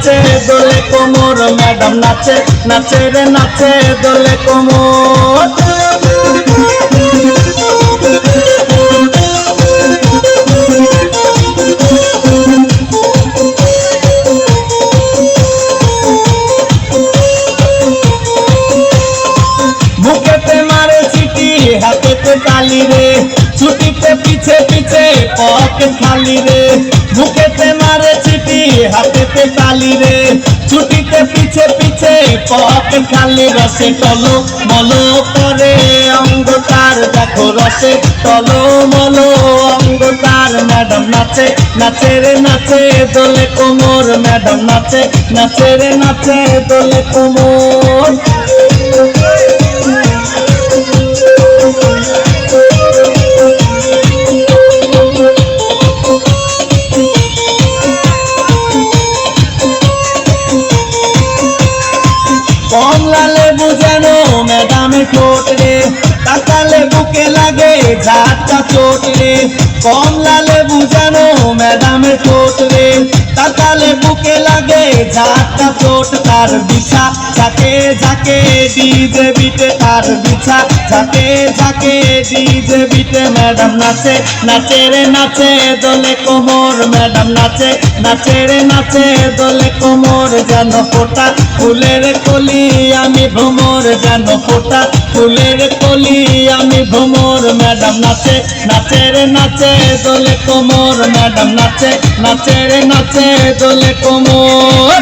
নাচে দোলে কোমর, ম্যাডাম নাচে নাচে রে নাচে দোলে কোমর। মুখেতে মারে সিটি হাতেতে তালি রে, ছুটিতে পিছে পিছে পকেট খালি রে। মুখেতে মারে সিটি হাতেতে তালি রে, ছুটিতে পিছে পিছে পকেট খালি। রসে টলো মলো করে অঙ্গটার দেখো, রসে টলো মলো অঙ্গটার। ম্যাডাম নাচে নাচে রে নাচে দোলে কোমর, ম্যাডাম নাচে নাচে রে নাচে দোলে কোমর। কমলা লেবু যেন ম্যাডামের ঠোঁট রে, তাকালে বুকে লাগে ঝাঁটা চোট রে। কমলা লেবু যেন ম্যাডামের ঠোঁট রে, তাকালে বুকে লাগে ঝাঁটা চোট। তার বিছা ঝাঁকে ঝাঁকে ডিজে বিটে, তার বিছা ঝাঁকে ঝাঁকে ডিজে বিটে। ম্যাডাম নাচে নাচে রে নাচে দোলে কোমর, ম্যাডাম নাচে নাচে রে নাচে দোলে কোমর। যেন ফোটা ফুলের কলি আমি ভ্রমর, যেন ফোটা ফুলের কলি আমি ভ্রমর। ম্যাডাম নাচে নাচে রে নাচে দোলে কোমর, ম্যাডাম নাচে নাচে রে নাচে দোলে কোমর।